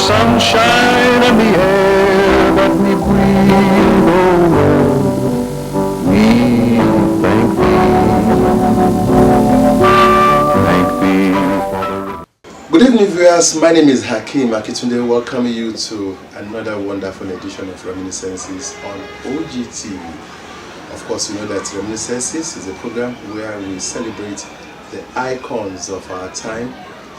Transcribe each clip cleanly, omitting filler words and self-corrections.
sunshine and the air that we breathe, oh Lord, we thank thee for the... Good evening, viewers. My name is Akinwale, welcoming you to another wonderful edition of Reminiscences on Ogtv. Of course, you know that Reminiscences is a program where we celebrate the icons of our time,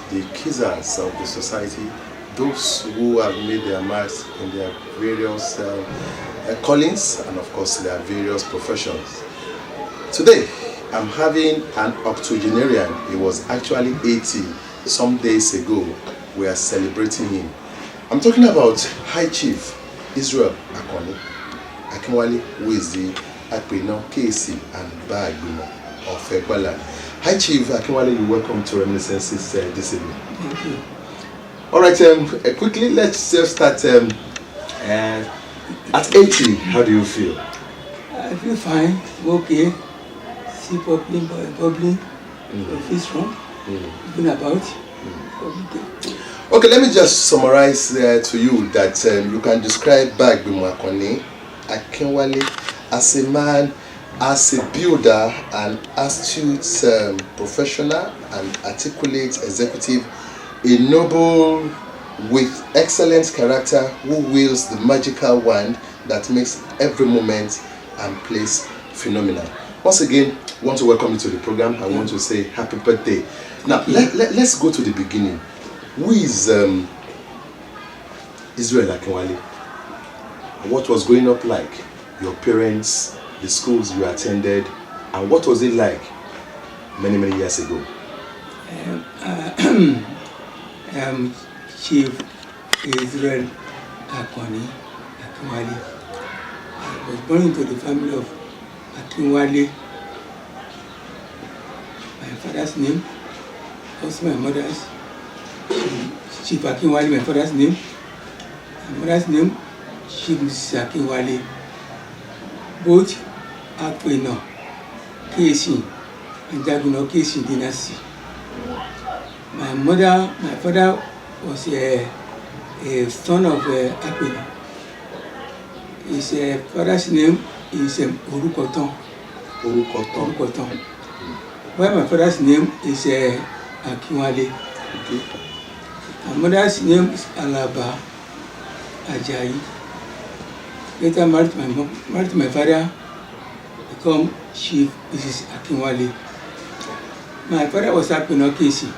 the killers of the society, those who have made their marks in their various callings and of course their various professions. Today, I'm having an octogenarian. He was actually 80 some days ago. We are celebrating him. I'm talking about High Chief Israel Akinwale, who is the Akpeno, KC and Bagbimo of Egbaland. Hi Chief Akinwale, you're welcome to Reminiscences this evening. Thank you. All right, quickly, let's just start. At 80, how do you feel? I feel fine, okay. See bubbling, feel strong, moving about. Okay, let me just summarize to you that you can describe Bagbimo Akinwale as a man, as a builder, an astute professional and articulate executive, a noble with excellent character who wields the magical wand that makes every moment and place phenomenal. Once again, I want to welcome you to the program. I want to say happy birthday. Now, let's go to the beginning. Who is Israel Akinwale? What was growing up like? Your parents, the schools you attended, and what was it like many years ago? Chief Israel Akinwale. I was born into the family of Akinwale. My father's name, also my mother's. Chief Akinwale, my father's name. My mother's name, Chief Mrs. Akinwale. Both Akpeno, KC, and Jaguno KC dynasty. My father was a son of Akpeno. His father's name is Orukoton. While my father's name is Akinwale. Okay. My mother's name is Alaba Ajayi. Later married to my father, become Chief Mrs. Akinwale. My father was Akpeno KC,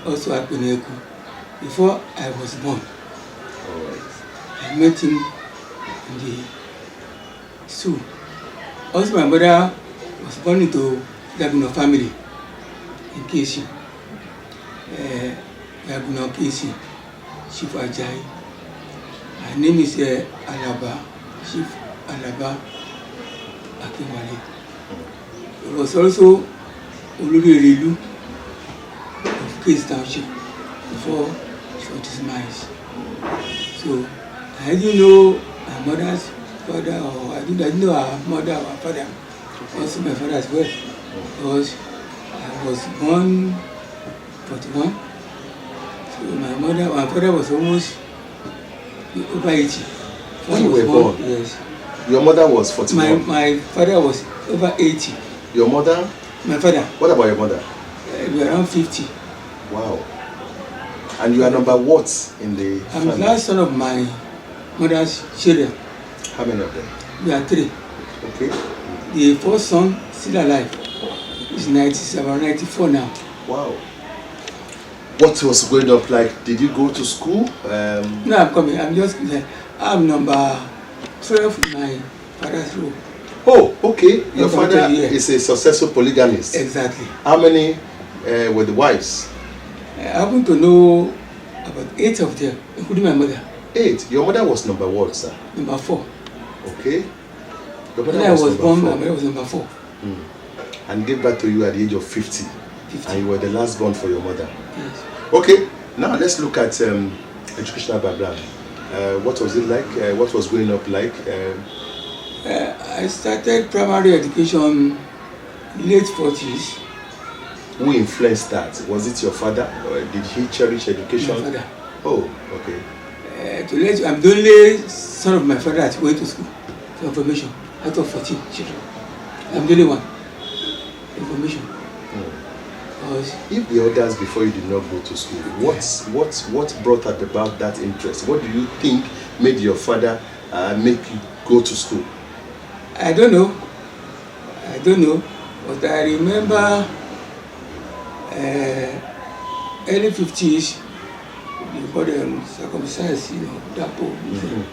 also Akpeno Eku, before I was born. I met him in the zoo. Also my mother was born into Jaguno family in KC. Jaguno KC, Chief Ajayi. My name is Alaba, Chief Alaba Akinwale. He was also Olori Erilu of Case Township before short his demise. So I didn't know my mother's father, or I didn't know her mother or father. Also my father as well, because I was born 41. So my father was almost over 80. When you were born? Yes. Your mother was 41? My father was over 80. Your mother? My father? What about your mother? We are around 50. Wow. And you are number what in the family? I'm the last son of my mother's children. How many of them? We are 3. Okay. The first son, still alive, is 94 now. Wow. What was growing up like? Did you go to school? No, I'm coming. I'm number 12 in my father's row. Oh, okay. Your father is a successful polygamist. Exactly. How many were the wives? I happen to know about 8 of them, including my mother. 8? Your mother was number what, sir? Number 4. Okay. Your mother when I was born, my mother was number 4. And gave birth to you at the age of 50. And you were the last born for your mother. Yes. Okay, now let's look at educational background. What was it like? What was growing up like? I started primary education late 40s. Who influenced that? Was it your father, or did he cherish education? My father. Oh, okay. To let you, I'm the only son of my father that went to school for information out of 14 children. I'm the only one. Information. If the others before you did not go to school, what brought about that interest? What do you think made your father make you go to school? I don't know, but I remember early 50s, before them circumcised, that poor.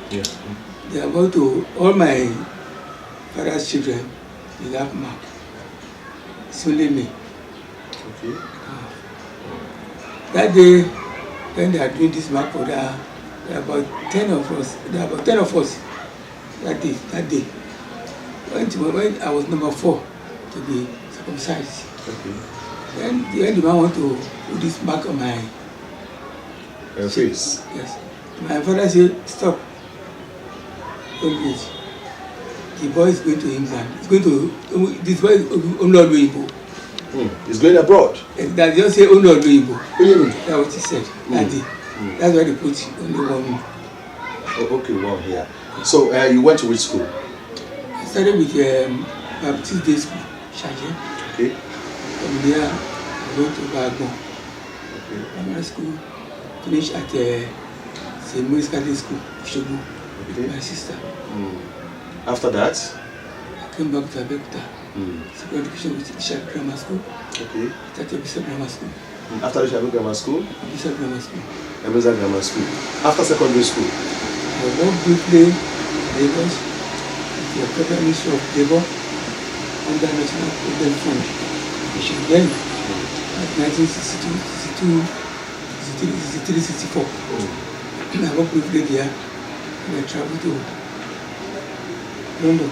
Yeah. They are about to, all my father's children, they have mark. It's only me. Okay. That day, when they are doing this mark for there are about 10 of us. That day. When I was number 4 to be circumcised. Okay. When the man want to put this mark on my face. Yes. My father said, stop. Don't do it. The boy is going to England. This boy is only Igbo. He's going abroad. That just say only Igbo. That's what he said. That day. That's why they put only one. Oh, okay, one here. So you went to which school? I started with Baptist Day School, Shaje. Okay. From there, I went to Bagbon. Okay. Primary school. Finished at St. Mary's Catholic School, Shobu, with my sister. After that? I came back to Abeokuta. Secondary education with Bishop Grammar School. Okay. Started Bishop Grammar School. After Bishop Grammar School? Bishop Grammar School. Bishop Grammar School. After secondary school? I worked briefly in Lagos with the Federal Ministry of Labour under National Provident Fund. Then, at 1962, 63, 64. I worked briefly there and I traveled to London.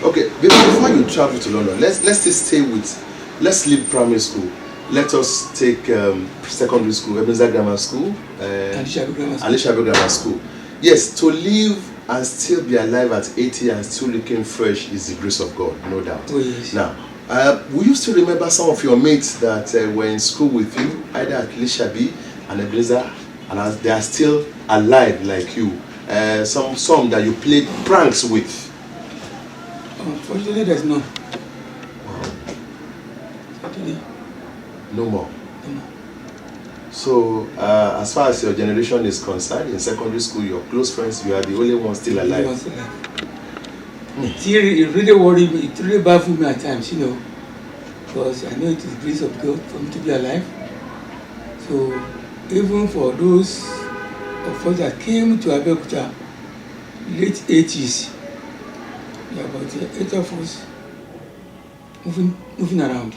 Okay, before you travel to London, let's leave primary school. Let us take secondary school, Ebenezer Grammar School, Alisha Grammar School. Yes, to live and still be alive at 80 and still looking fresh is the grace of God, no doubt. Oh, yes. Now, will you still remember some of your mates that were in school with you, either at Lishabi and Ebenezer, and they are still alive like you? Some that you played pranks with? Unfortunately, there's none. No more. So, as far as your generation is concerned, in secondary school, your close friends, you are the only one still alive. It really worried me. It really baffled me at times, because I know it is the grace of God for me to be alive. So, even for those of us that came to Abeokuta, late 80s, there are about 8 of us moving around.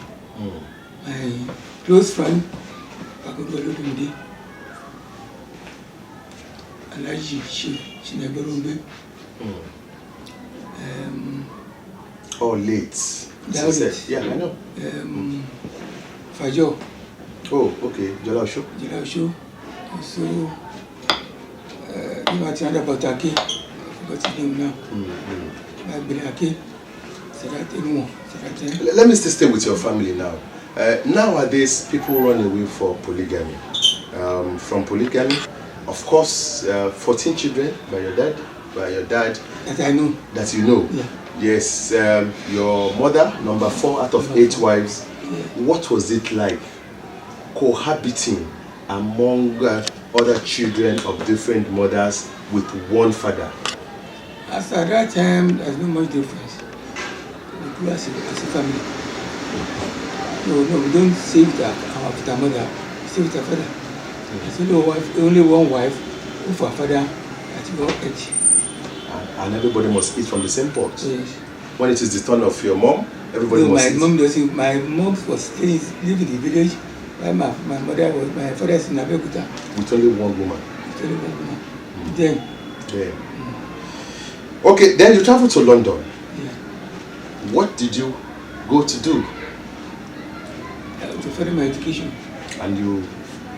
My close friend, Akinwale, Alaji Shineberumbe. Oh, late. Yeah, I know. Fajo. Oh, okay. Jolasho. Also, you are talking about Ake. I forgot his name now. Let me still stay with your family now. Nowadays, people run away for polygamy. From polygamy, of course, 14 children by your dad. That I know. That you know. Yeah. Yes, your mother, number 4 out of 8 wives. Yeah. What was it like cohabiting among other children of different mothers with one father? As at that time, there's not much difference. We grew as a family. No, we don't stay with our mother. We stay with our father. There's only one wife, who for our father that we all eat. And everybody must eat from the same pot. Yes. When it is the turn of your mom, everybody must eat. My mom was living in the village, while my father is in Abeokuta. With only one woman. Then. Okay, then you traveled to London. Yeah. What did you go to do? To further my education. And you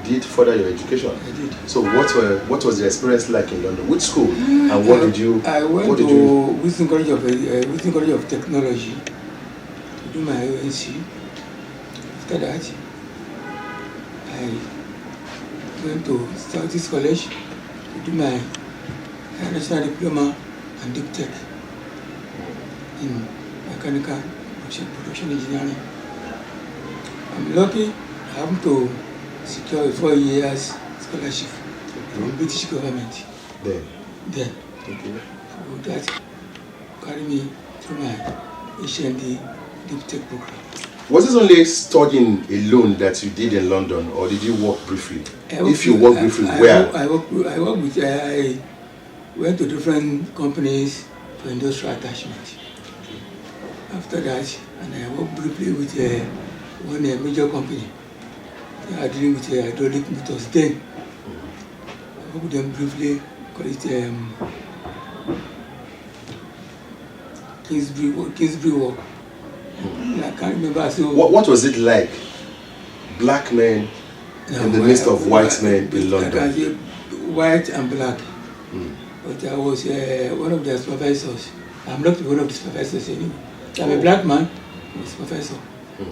did further your education? I did. So what was the experience like in London? Which school? And what did you? I went to Wisdom College of Technology to do my ONC. After that, I went to Southeast College to do my national diploma and deep tech in mechanical production engineering. I'm lucky I happened to secure a 4 years scholarship from British government. Then. Okay. So that carried me through my HND deep tech program. Was this only studying alone that you did in London, or did you work briefly? If you worked briefly, where? I went to different companies for industrial attachment. After that, and I worked briefly with one major company. They are dealing with hydraulic motors. Then I worked with them briefly, call it Kingsbury work. I can't remember. So what was it like? Black men in the midst of white men in London. I can say white and black. But I was one of their supervisors. I'm not one of the supervisors anymore. I'm a black man, I was professor.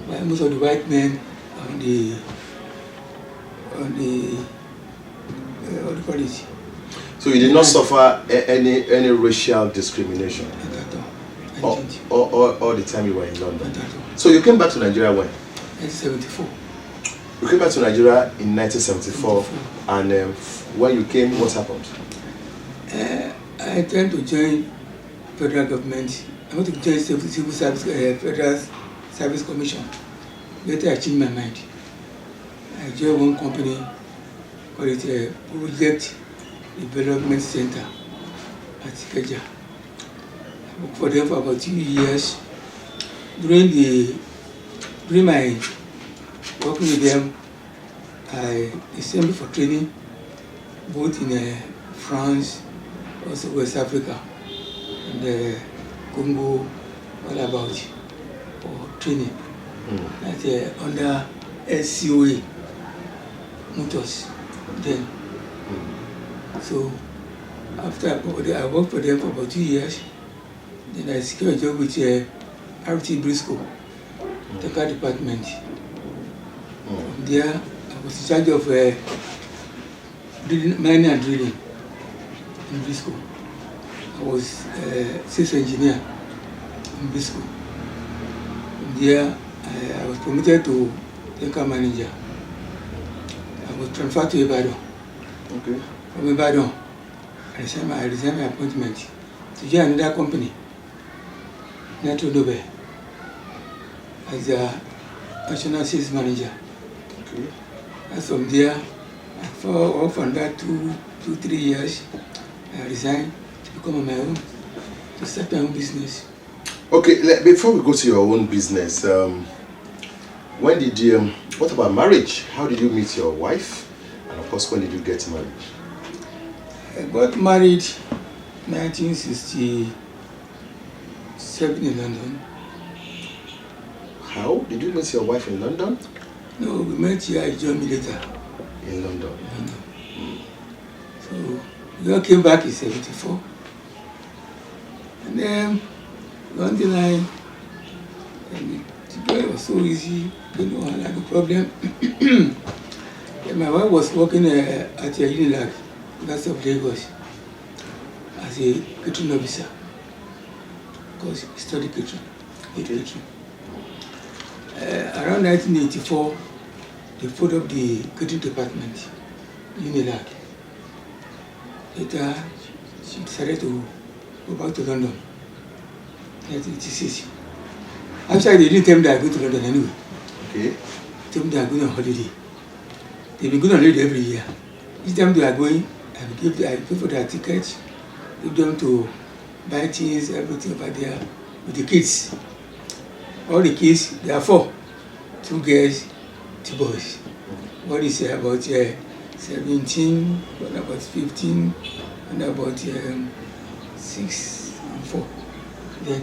But most of the white men on the what do you call it? So you did not suffer any racial discrimination? Not at all. All the time you were in London? Not at all. So you came back to Nigeria when? 1974. You came back to Nigeria in 1974, and when you came, what happened? I intend to join federal government. I want to join civil service, Federal Service Commission. Later I changed my mind. I joined one company called it Project Development Center at Keja. I worked for them for about 2 years. During my working with them, they sent me for training, both in France, also West Africa, and Congo, all about for training. That's under SCOA Motors then. So after I worked for them for about 2 years, then I secured a job with RT Briscoe, Technical Department. From there, I was in charge of mining and drilling in Briscoe. I was sales engineer in Briscoe. From there, I was promoted to technical manager. I was transferred to Ibadan. Okay. From Ibadan, I resigned my appointment to join another company, Natural Nobel, as a national sales manager. Okay. And from there, I worked for that 2-3 years. I resigned to become on my own, to start my own business. Okay, before we go to your own business, when did you, what about marriage? How did you meet your wife? And of course, when did you get married? I got married in 1967 in London. How? Did you meet your wife in London? No, we met here at Germany later. In London? So, we all came back in 74. And then, along the line, and the joy was so easy, didn't know I had a problem. And my wife was working at a Unilag, that's of Lagos, as a catering officer, because he studied catering. Around 1984, they put up the catering department, Unilag. Later, she decided to go back to London, 1986. Actually, they didn't tell me that I go to London anyway. Okay. They told me they are going on holiday. They've been going on holiday every year. Each time they are going, I pay for their tickets, give them to buy things, everything over there with the kids. All the kids, there are 4, 2 girls, 2 boys. One is about 17, one about 15, and about 6 and 4. Then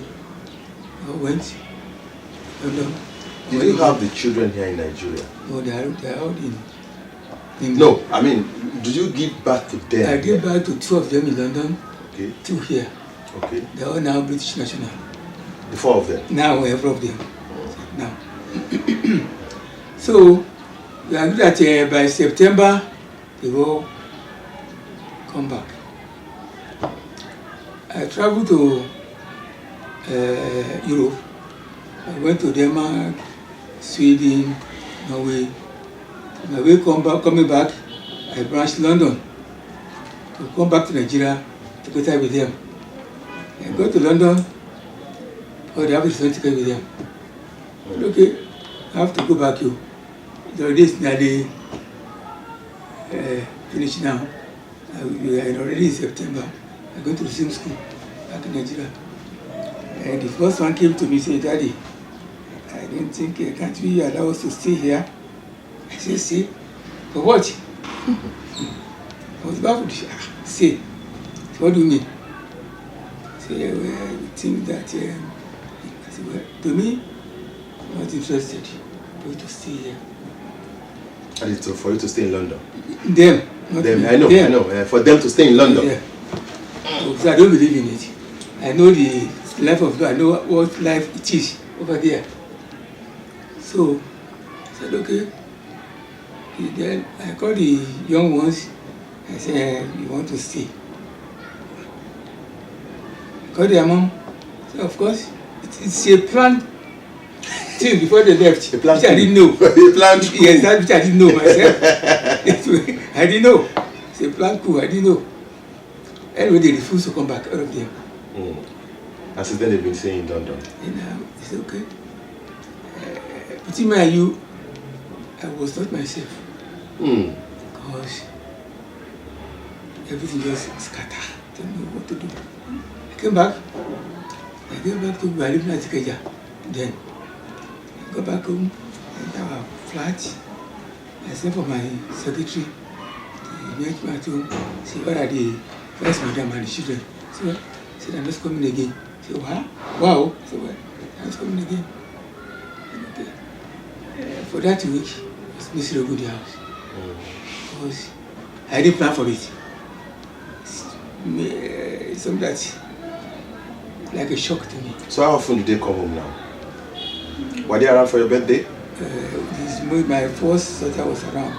I went. Did you have the children here in Nigeria? No, they are all in England. No, I mean, did you give birth to them? I gave birth to 2 of them in London, Okay. 2 here. Okay. They are all now British national. The 4 of them? Now, every of them. Now. So, we agreed that by September they all come back. I traveled to Europe. I went to Denmark, Sweden, Norway. On my way coming back, I branched London to come back to Nigeria to go time with them. I go to London, they have to ticket with them. Okay, I have to go back. The holidays nearly finished now. We are already in September. I go to the same school back in Nigeria. And the first one came to me and said, Daddy, I didn't think, can't we allow us to stay here? I said, stay? For what? I was baffled. Stay. What do you mean? I said, well, I think that, I said, well, to me, I'm not interested for you to stay here. And it's for you to stay in London? Them. Not them, me. I know. For them to stay in London. Yeah. So I don't believe in it. I know the life of God. I know what life it is over there. So I said, okay. Then I called the young ones. I said, you want to stay? I called their mom. I said, of course. It's a planned thing before they left. A planned which I didn't know. A planned coup. Yes, that which I didn't know myself. I didn't know. It's a planned coup. I didn't know. Anyway, they refused to come back, all of them. And since then they've been staying in London. And I said, okay. Between me and you, I was not myself. Because everything just scattered. I didn't know what to do. I came back to where I lived in Atikeja. Then I got back home and our flat. I sent for my secretary. He met me at home. See, what are the first madam and the children? So I said, I'm just coming again. I said, wow. I said, well, I'm just coming again. Okay. For that week, I was miserable in the house. Because I didn't plan for it. It's something that's like a shock to me. So how often do they come home now? Were they around for your birthday? My first daughter was around.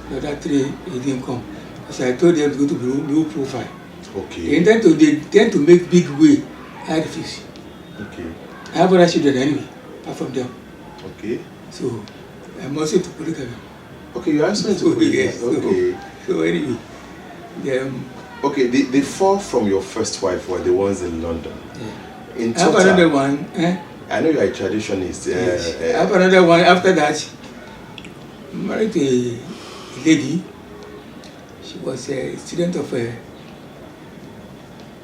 The other three, he didn't come. So I told them to go to low profile. Okay. They tend to make big way. I refuse. Okay. I have other children anyway, apart from them. Okay. So I'm also to polygamy. Okay, you're also into polygamy. Yes. Okay. So anyway, okay, the four from your first wife were the ones in London. Yeah. In I have total, another one. I know you're a traditionist. Yes. I have another one. After that, I'm married to a lady. She was a student of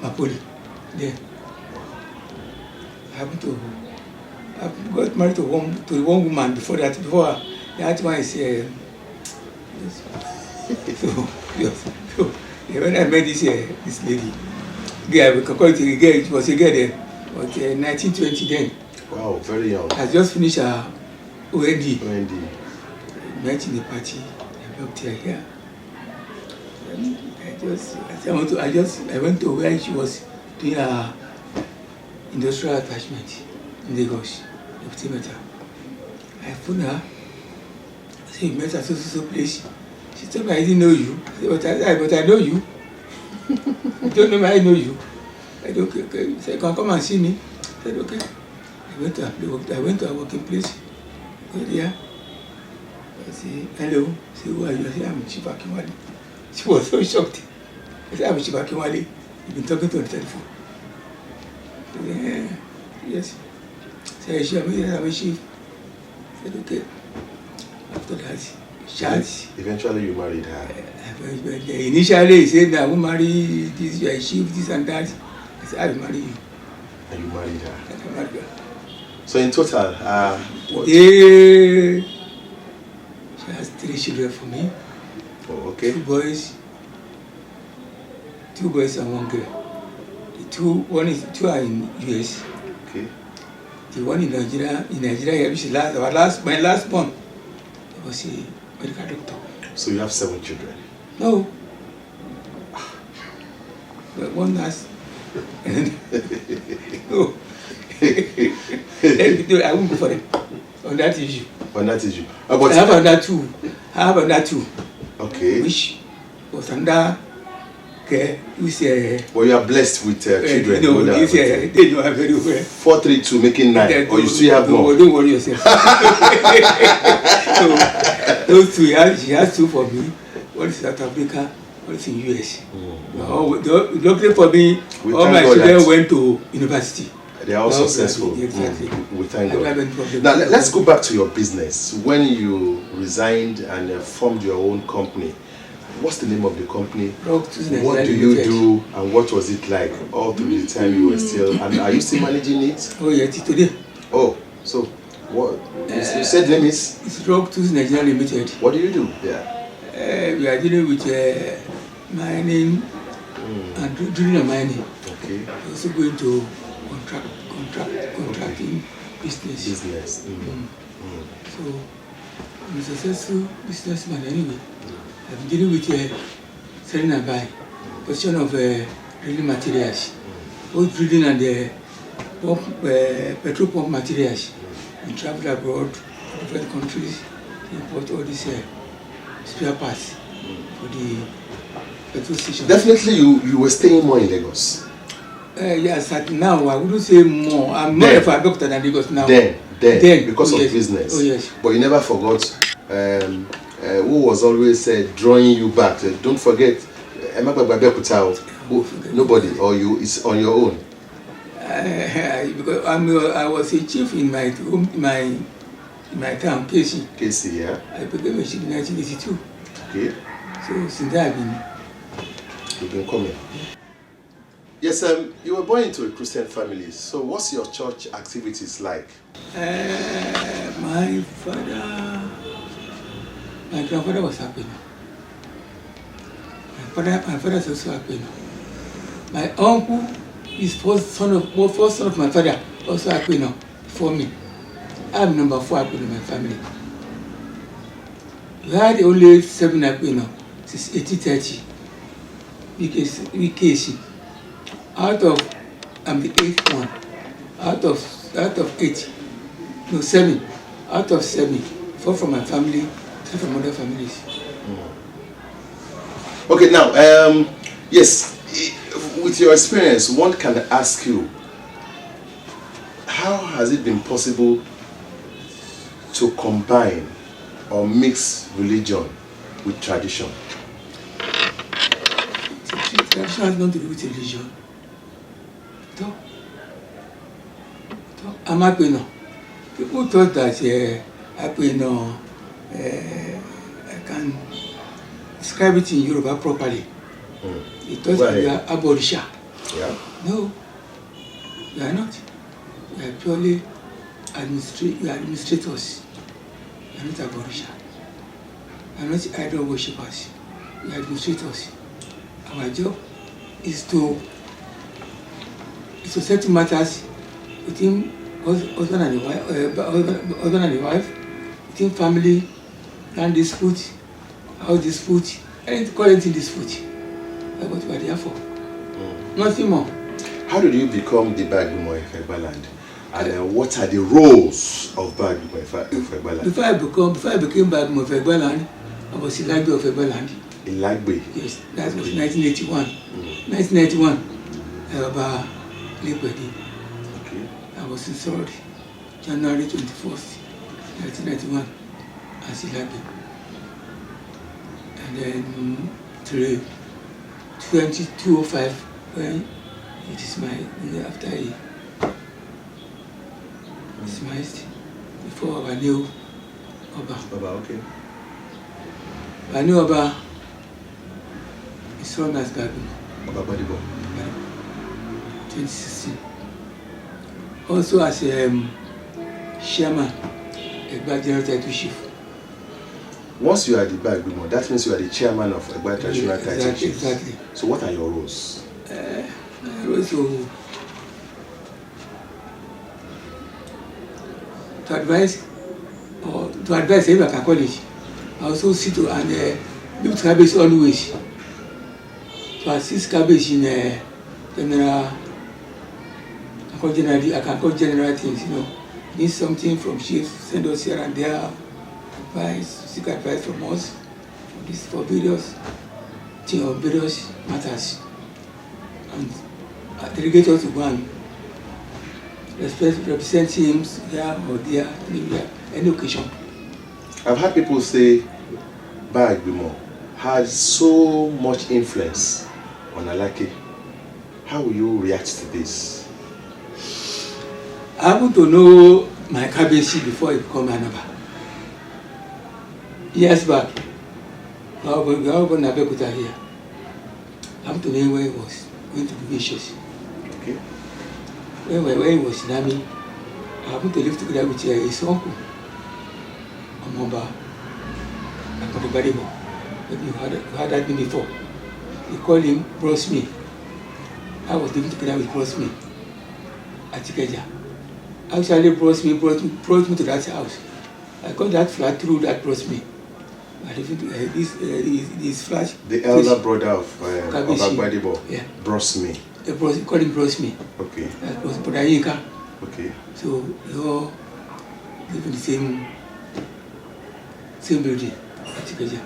Mapoli. Then I got married to one woman before that. Before that one is so when I met this lady, we can call it a girl. It was a girl then, but 1920 then. Wow, very young. I just finished her OND. Met in the party. I walked here. I went to where she was doing her industrial attachment in Lagos. I phoned her. I said, you met at so place. She told me I didn't know you. I said, but I know you. You don't know me, I know you. I said, okay. She said, come and see me. I said, okay. I went to her working place. I go there. I said, hello. I said, who are you? I said, I'm Chief Akinwale. She was so shocked. I said, I'm Chief Akinwale. You've been talking to her on the telephone. I said, yes. I said, I'm a chief. I said, okay. After that, chat. Eventually you married her. Initially, he said, I will marry this, you are a chief, this and that. I said, I will marry you. And you married her. And I married her. So in total, she has 3 children for me. Oh, okay. 2 boys and 1 girl. The two are in US. Okay. The one in Nigeria, which is my last born, was a medical doctor. So you have 7 children? No. But 1 last. No. I won't go for it on that issue. On that issue. I have another two. Okay. Okay. which was under care. Well, you are blessed with children. No, they know her very well. 432 making 9, or you still have more? Don't worry yourself. So, those two, she has 2 for me. One is South Africa, one is in US. Luckily for me, all my children went to university. They are all successful. Exactly. We thank God. Now, let's go back to your business. When you resigned and formed your own company, what's the name of the company? What do you do, and what was it like all through the time you were still? And are you still managing it? Oh, yeah, today. Oh, so what? You said name is? It's Rock Tools Nigeria Limited. What do you do? Yeah. We are dealing with mining and drilling and mining. Okay. We're also going to contracting business. So I'm a successful businessman anyway. I've been dealing with selling and buying, position of drilling materials, both drilling and petrol pump materials. We travel abroad to different countries to import all these spare parts for the petrol station. Definitely, you were staying more in Lagos. Yes, now I wouldn't say more. I'm more of a doctor than Lagos now. Then because of business. Oh yes. But you never forgot who was always drawing you back. Don't forget, Abeokuta. Nobody, or you, it's on your own. Because I was a chief in my home, in my town, KC. KC, yeah. I became a chief in 1982. Okay. So since then You've been coming. Yes, you were born into a Christian family. So what's your church activities like? My grandfather was happy. My father is also happy. My uncle is first son of my father, also happy now, before me. I'm number 4 happy in my family. We had only 7 happy now since 1830. VKC. Out of, I'm the 8th one. Out of 8, no 7. Out of 7, 4 from my family, 3 from other families. Okay, now, yes, with your experience, one can ask you, how has it been possible to combine or mix religion with tradition? Tradition has nothing to do with religion. I'm happy now. People thought that happy now, I can describe it in Yoruba properly. They thought we are aborisha. Yeah. No, we are not. We are purely administrators. We are not aborisha. We are not idol worshippers. We are administrators. Our job is to settle matters within husband and the wife, within family, land dispute, house dispute, anything, call anything dispute. That's what we are there for. Nothing more. How did you become the Bagbumo of Egbaland? And what are the roles of Bagbumo of Egbaland? Before I became Bagbumo of Egbaland, I was Ilagbe of Egbaland. Ilagbe? Yes, that was 1981. 1991, Eba Lekwedi. Okay. I was installed January 21st, 1991 as Ilagbe. And then till 2005, when it is after he dismissed, before our new Oba. Oba, okay. Our new Oba is known as Babu. Oba Badibo. 2016. Also as chairman, Egba General Title Chief. Once you are the Bagbumo, that means you are the chairman of Egba Traditional Title Chief. Exactly. So what are your roles? My roles to advise, or to advise if I can call it. I also sit and build cabbage always. To assist cabbage in general. I can call general things, Need something from chief, send us here and there, advice, seek advice from us, this for various things or various matters, and I delegate us to go and represent him here or there, anywhere, any occasion. I've had people say Abeokuta had so much influence on Alake. How will you react to this? I happen to know my Kabeshi before he became Anaba. Years back, I was in Abeokuta here. I happen to know where he was going to be vicious. Okay. When he was in army, I happened to live together with his uncle, Omoba, Polygamy. Maybe you heard that name before. They called him Brosme. I was living together with Brosme at Ikeja. Actually, Brosme brought me to that house. I got that flat through that Brosme. I lived in this flat. The elder brother of Abeokuta, yeah. Brosme. They call him Brosme. Okay. That was Podayinka. Okay. So we all live in the same building at Ikeja.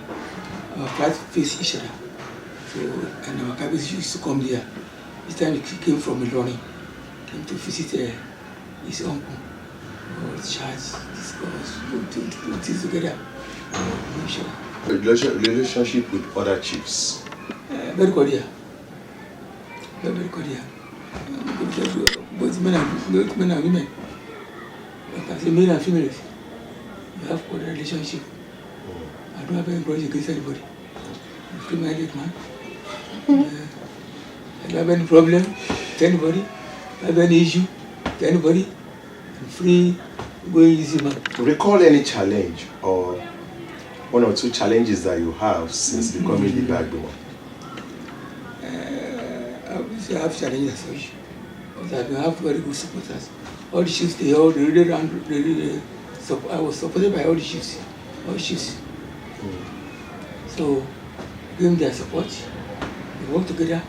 Our flats face each other. So, and our cabins used to come there. This time he came from Ilorin, came to visit his uncle. Chat, discuss, put things together. Relationship with other chiefs. Very cordial. Very cordial. Both men and women. Like I say, male and females. You have cordial relationship. I don't have any grudge against anybody. I'm a free-minded man. I don't have any problem with anybody. I don't have any issue with anybody. I'm free, going easy man. Recall any challenge or one or two challenges that you have since becoming the Abeokuta. I would say I have challenges as such. But I have very good supporters. All the chiefs, they really ran, I was supported by all the chiefs. So, give them their support. We work together,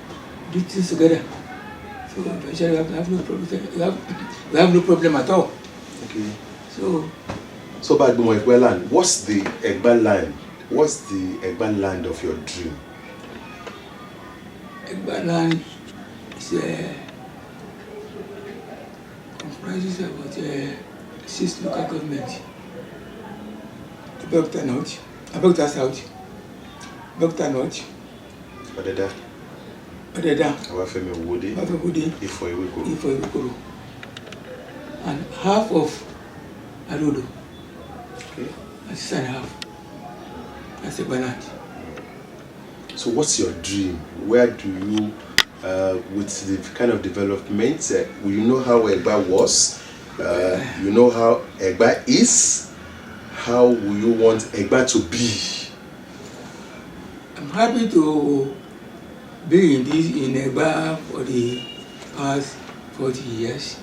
do things together. So eventually we have no problem. We have no problem at all. Okay. So Abeokuta land, what's the Egba land? What's the Egba land of your dream? Egba land is comprises about 6 local governments. Abeokuta North, Abeokuta South, Abeokuta North, Odeda, Awafemi, Ifo-Iwekoro, and half of Arodo. Okay. That's half. That's Egba land. So what's your dream? Where do you, with the kind of development, will you know how Egba was? You know how Egba is? How will you want Egba to be? I'm happy to be in Egba for the past 40 years.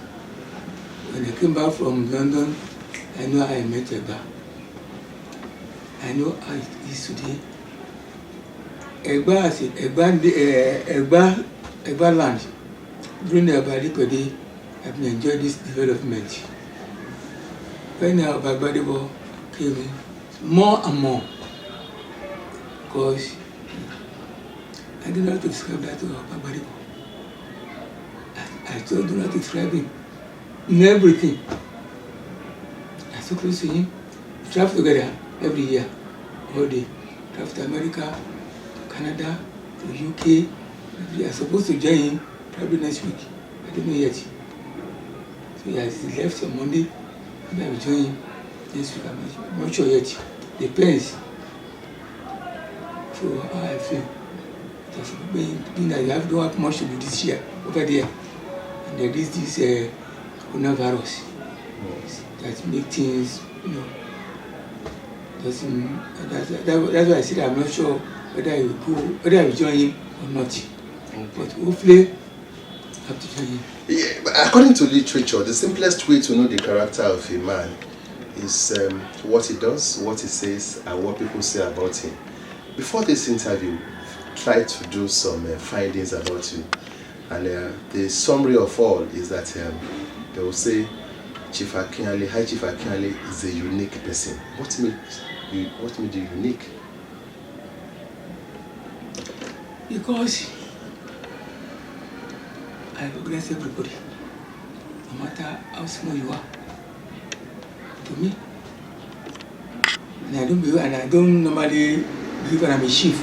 When I came back from London, I know I met Egba. I know how it is today. Egba land, during the Abeokuta, I've been enjoying this development. When Abeokuta came in, more and more, because I don't know how to describe that to Abeokuta. I still don't know how to describe him in everything. I'm so close to him. We travel together every year, all day. Travel to America, to Canada, to UK. We are supposed to join him probably next week. I don't know yet. So he has left on Monday. Maybe I will join him next week. I'm not sure yet. Depends. So how I feel. Just being that you don't have much to do this year over there. And there is this coronavirus that make things, doesn't. That's why I said I'm not sure whether I will join him or not. Okay. But hopefully, I have to join him. Yeah, but according to literature, the simplest way to know the character of a man is what he does, what he says, and what people say about him. Before this interview, try to do some findings about you. And the summary of all is that they will say Chief Akinwale, High Chief Akinwale is a unique person. What made you unique? Because I recognize everybody, no matter how small you are. To me, and I don't normally believe that I'm a chief.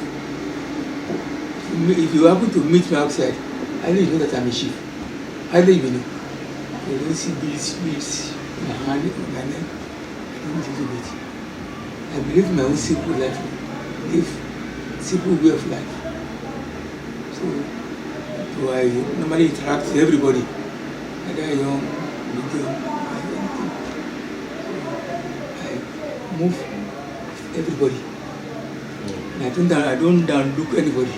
If you happen to meet me outside, I know you know that I'm a chief. I don't even know. You don't see beads in my hand, in my neck. I don't believe it. I believe in my own simple life. I live simple way of life. So I normally interact with everybody, whether young, medium, or anything. So I move with everybody. And I don't downlook anybody,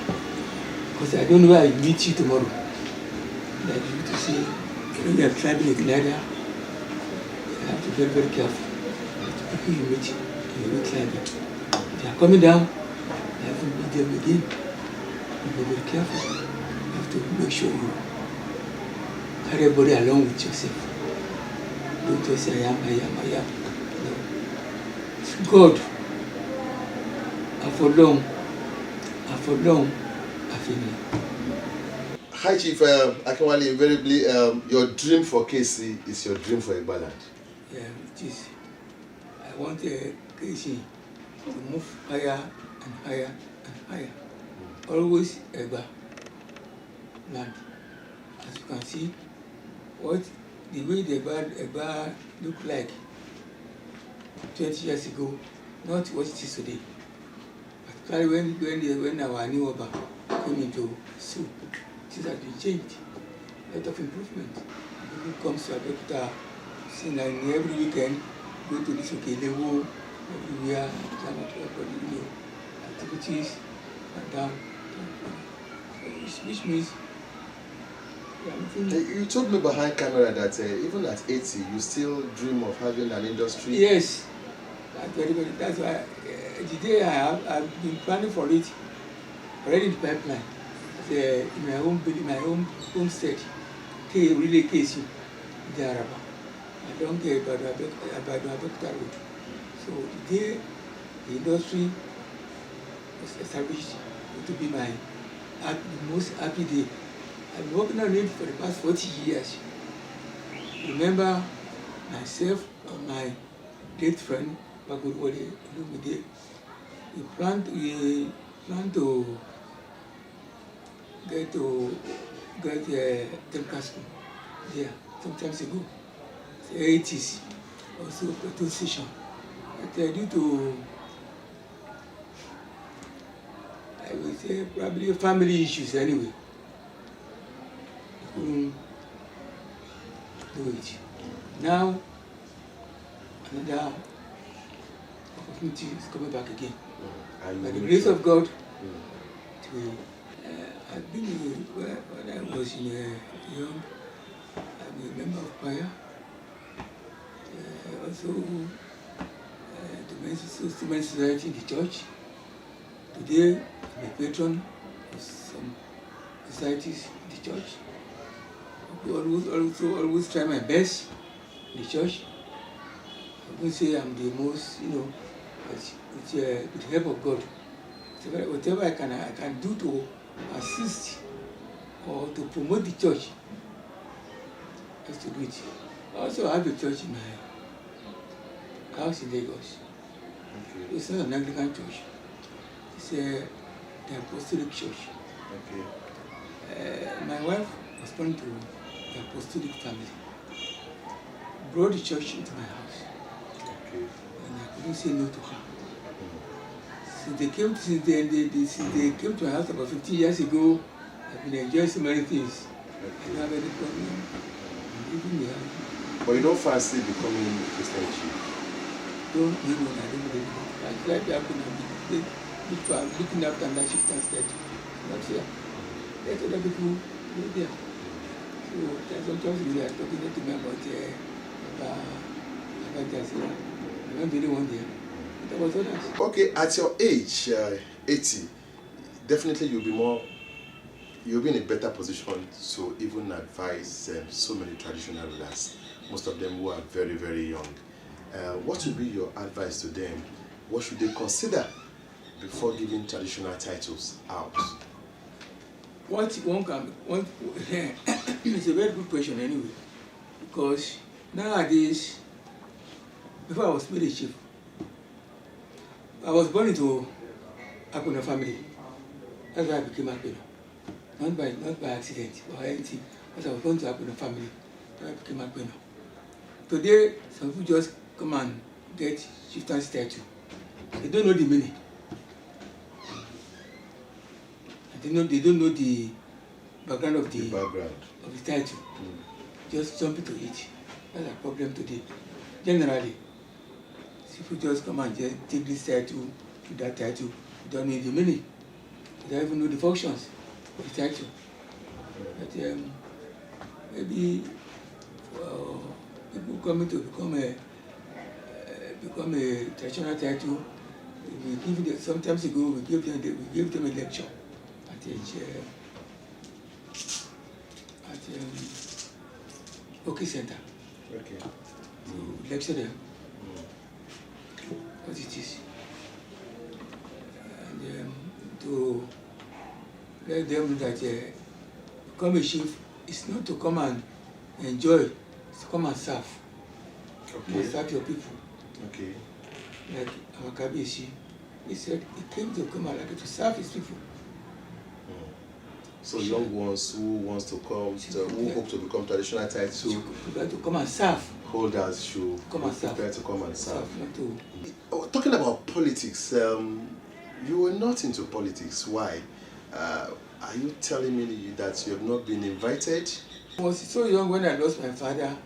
because I don't know where I meet you tomorrow. Like you to see, when you are climbing a ladder, you have to be very, very careful. The people you meet, you will climbing. If they are coming down, you have to meet them again. Be very careful. You have to make sure you carry everybody along with yourself. Don't just say I am. No. God, I for long, I feel me. Hi Chief Akinwale, invariably your dream for KC is your dream for Igbaland. Yeah, it is. I want KC to move higher and higher and higher. Always Egba land. As you can see, the way the Egba looked like 20 years ago, not what it is today. Particularly when our new Oba came into Su, things have been changed. A lot of improvement. People comes to Abeokuta, seeing that every weekend, go to this Okelewo, everywhere, activities are done. Which means you told me behind camera that even at 80 you still dream of having an industry. Yes, that's very, very. That's why the day I've been planning for it already in the pipeline. In my own building, my own homestead, really KC, the Araba. I don't care about the Abeokuta road. So the day the industry was established, it will be my most happy day. I've been working on it for the past 40 years. Remember myself and my great friend, Akinwale, we plan to get chemical school there sometimes ago, the 80s, also petrol station. But due to, I would say, probably family issues anyway, we couldn't do it. Now, another opportunity is coming back again. By the grace of God, I've been when I was young, I'm a member of choir. Also, the Student Society in the church. Today, I'm a patron of some societies in the church. I always try my best in the church. I won't say I'm the most, but with the help of God, whatever I can do to assist or to promote the church, just to do it. I also have a church in my house in Lagos. Okay. It's not an Anglican church. It's the Apostolic Church. Okay. My wife was born to the Apostolic family. Brought the church into my house. Okay. And I couldn't say no to her. Since they came to my house about 15 years ago, I've been enjoying so many things. Okay. I don't have any problem. But you don't fancy becoming a Christian chief? No, I don't believe it. I like to have looking after that shift instead. Not fair. Let other people go there. So sometimes we are talking to me about Jazira. I don't really want there. But about others. Okay, at your age, 80, definitely you'll be in a better position to even advise so many traditional rulers, most of them who are very, very young. What would be your advice to them? What should they consider before giving traditional titles out? what one can one it's a very good question anyway, because nowadays, before I was made a chief, I was born into Akuna family. That's why I became Akuna. Not by accident or anything, but I was born to Akuna family. That's why I became Akuna. Today, some people just come and get chieftain's title. They don't know the meaning. And they don't know the background of the title. Just jump into it. That's a problem today. Generally, people just come and just take this title to that title. They don't know the meaning. They don't even know the functions of the title. But maybe people coming to become a traditional title, we give them, sometimes ago we gave them a lecture at Oki Center. Okay. To lecture them what it is, and to let them know that become a chief is not to come and enjoy, it's to come and serve. Okay. You serve your people. Okay. Like our Kabishi, he said he came to come and to serve his people. So young ones who wants to come, who hope to become traditional title To come and serve. holders should Come and serve. prepare to come and serve. Not to. Talking about politics, you were not into politics. Why? Are you telling me that you have not been invited? I was so young when I lost my father,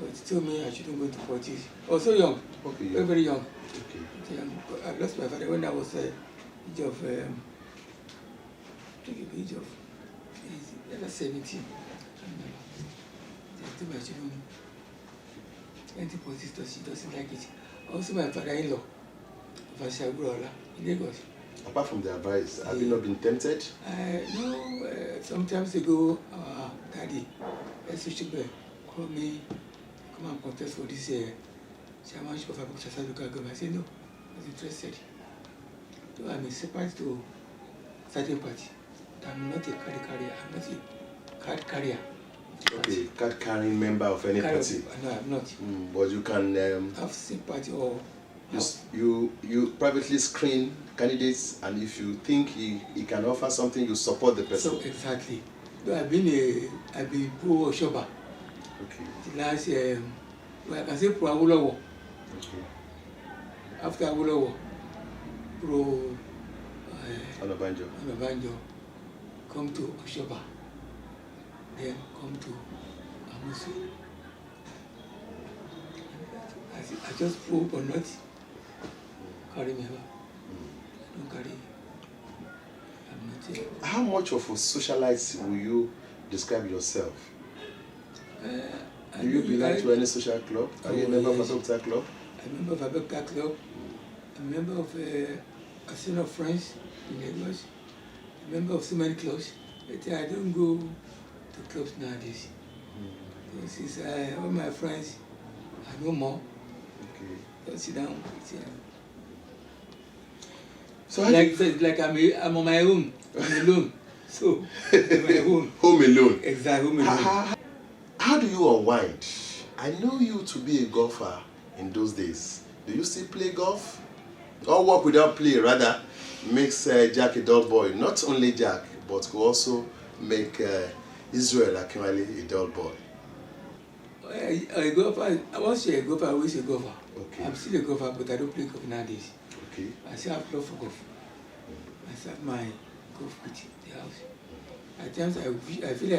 but he told me I shouldn't go into politics. I was so young, Okay. very, very young. Okay. I lost my father when I was age of, I think age of 17. I told my children, anything politics, she doesn't like it. Also my father-in-law, Vashagurola, in Lagos. Apart from the advice, have you not been tempted? No, sometimes ago, our daddy, Eshibe, called me, come and contest for this chairmanship of Abeokuta local government. I said, no, I was interested. So I'm a separate to certain party. I'm not a card carrier. I'm not a card carrier. Okay, card carrying member of any party. No, I'm not. But you can Have sympathy or you privately screen candidates, and if you think he can offer something, you support the person. So exactly. So I've been pro Oshoba. Okay. The last well, I can say pro Awolowo. Okay. After Awolowo, pro Onabanjo. Come to Oshoba. Then come to Amusu. I just pro or not carry me over. I don't carry. I'm not. How much of a socialite will you describe yourself? Do you belong to any social club? Are you a member of Abeokuta club? I'm a member of Abeokuta club. I'm a member of a Scene of Friends in Lagos. I'm a member of so many clubs. But I don't go to clubs nowadays. Since all my friends are no more. Okay. Just sit down. So like I'm on my own. I'm alone. So I'm my own. Home alone. Exactly, home alone. How do you unwind? I know you to be a golfer in those days. Do you still play golf? Or work without play, rather, makes Jack a dull boy. Not only Jack, but could also make Israel Akinwale a dull boy. A golfer, I was a golfer, I always a golfer. Okay. I'm still a golfer, but I don't play golf nowadays. Okay. I still have love for golf. I still have my golf kit in the house. At times I feel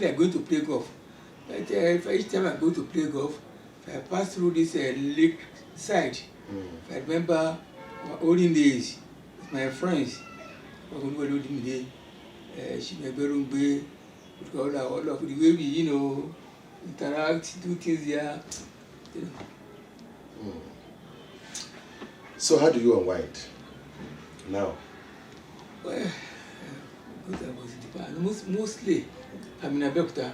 like going to play golf. But each time I go to play golf, if I pass through this lake side, if I remember my olden days with my friends, all of the way we, interact, do things there. So how do you unwind now? Well, mostly I'm in Abeokuta.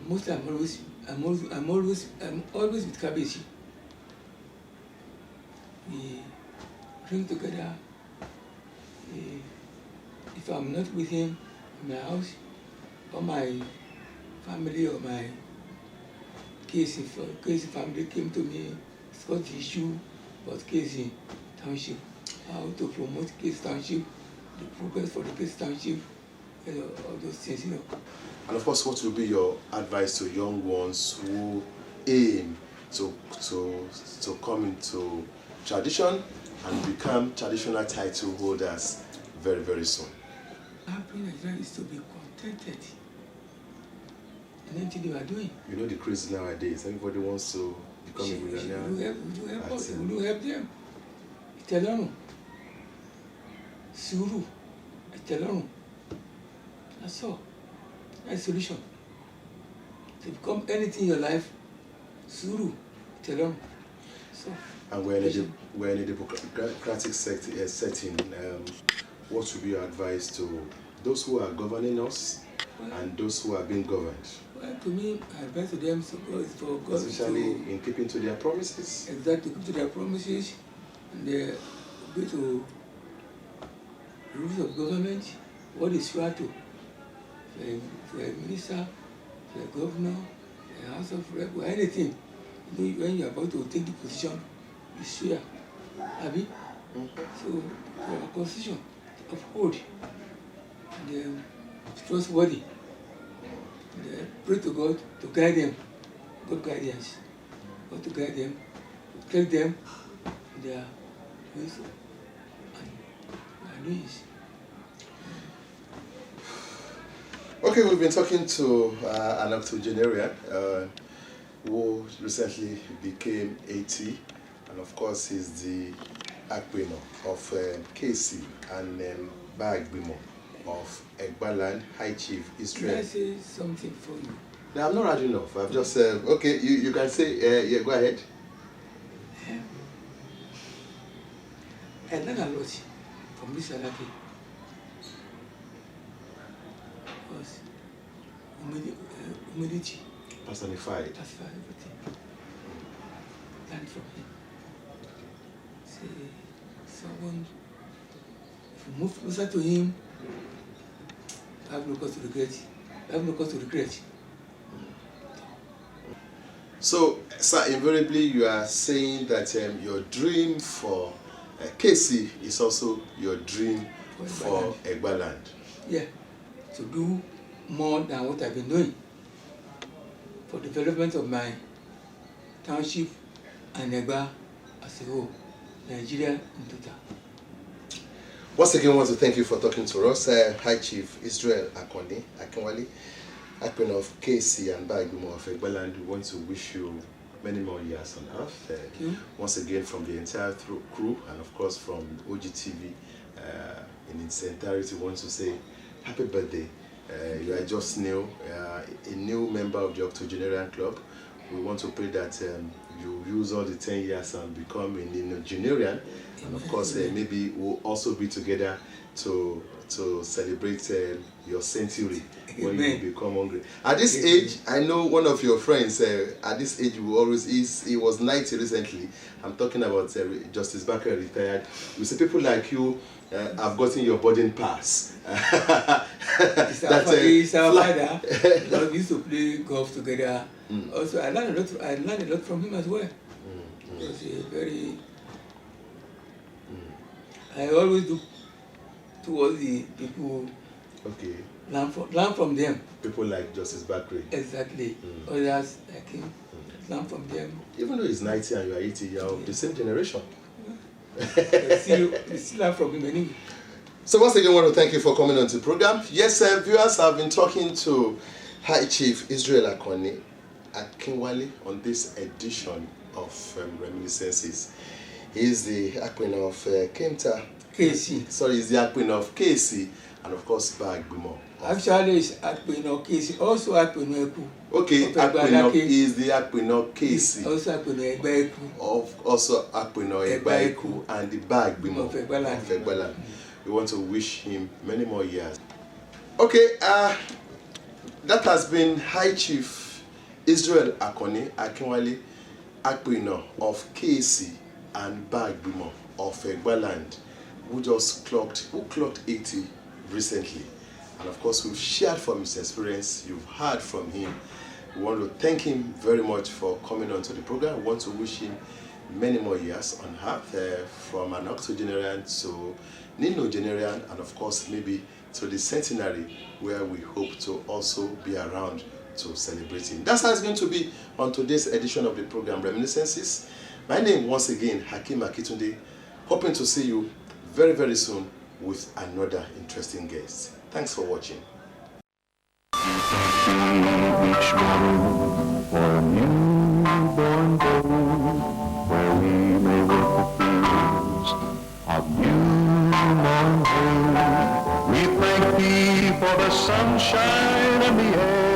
Mostly I'm always with Kabeshi. We drink together. If I'm not with him, in my house, all my family or my Casey family came to me, discussed the issue about Casey Township, how to promote Casey Township, the progress for the Casey Township, all those things, And of course, what will be your advice to young ones who aim to come into tradition and become traditional title holders very, very soon? Happy Nigeria is to be contented in anything you are doing. You know the craze nowadays. Everybody wants to become a millionaire. We do help them. Ìtẹ́lọ́rùn, sùúrù, ìtẹ́lọ́rùn. That's all. That's the solution. To become anything in your life, sùúrù, ìtẹ́lọ́rùn. So. And we're in a democratic setting. What would be your advice to those who are governing us and those who are being governed? Well, to me, my advice to them is for God, especially in keeping to their promises. Exactly, keep to their promises, and they obey to rules of government. What is sure to for a minister, for a governor, for a house of rep, or anything. When you are about to take the position, you swear, Abi. So for our constitution to uphold, and trustworthy. And pray to God to guide them, God guidance, God to guide them, to take them in their ways and ways. Okay, we've been talking to an octogenarian who recently became 80, and of course he's the Akpeno of KC and Bagbimo of Egbaland, High Chief Israel. Can I say something for you? No, I'm not hard enough. I've just okay. You can say yeah. Go ahead. I learned a lot from this Alaki. Because humility. Personified. Personified everything. Learn from him. Say someone. If you move closer to him, I have no cause to regret. I have no cause to regret. So, sir, invariably you are saying that your dream for KC is also your dream for Egbaland. Yeah, to do more than what I've been doing for development of my township and Egba as a whole, Nigeria in total. Once again, I want to thank you for talking to us. High Chief Israel Akinwale, Akpeno of KC and Bagbimo of Egbaland. We want to wish you many more years on earth. Once again, from the entire crew and of course from Ogtv in its entirety, we want to say happy birthday. You are just new, a new member of the octogenarian club. We want to pray that you use all the 10 years and become a nonagenarian, and of course maybe we'll also be together to celebrate your century when you become hungry. At this age, I know one of your friends at this age will always he was 90 recently. I'm talking about Justice Bakare retired. We see people like you have gotten your boarding pass. He's our father. We used to play golf together. Also, I learned a lot from him as well. He was a very. I always do towards the people. Okay. Learn from them. People like Justice Bakare. Exactly. Others like him. Learn from them. Even though he's 90 and you are 80, you are of the same generation. We still learn from him anyway. So once again, I want to thank you for coming on to the program. Yes, viewers, I've been talking to High Chief Israel Akinwale on this edition of Reminiscences. He's the Akpeno of KC. Sorry, he's the Akpeno of KC and of course Bagbimo. Actually, it's Akpeno KC, also Akpeno Eku. Okay, Akpeno is the Akpeno KC. Also Akpeno Egbaeku. Also Akpeno Egbaeku and the Bagbimo of Egbaland. We want to wish him many more years. Okay, that has been High Chief Israel Akinwale Akpeno of KC and Bagbimo of Egbaland, who clocked 80 recently. And of course, we've shared from his experience. You've heard from him. We want to thank him very much for coming on to the program. We want to wish him many more years on earth, from an octogenarian to nonagenarian, and of course, maybe to the centenary, where we hope to also be around to celebrate him. That's how it's going to be on today's edition of the program, Reminiscences. My name, once again, Hakeem Akitunde. Hoping to see you very, very soon with another interesting guest. Thanks for watching. Each morning for a newborn day, where we may work the fields of new morn day. We thank thee for the sunshine and the air.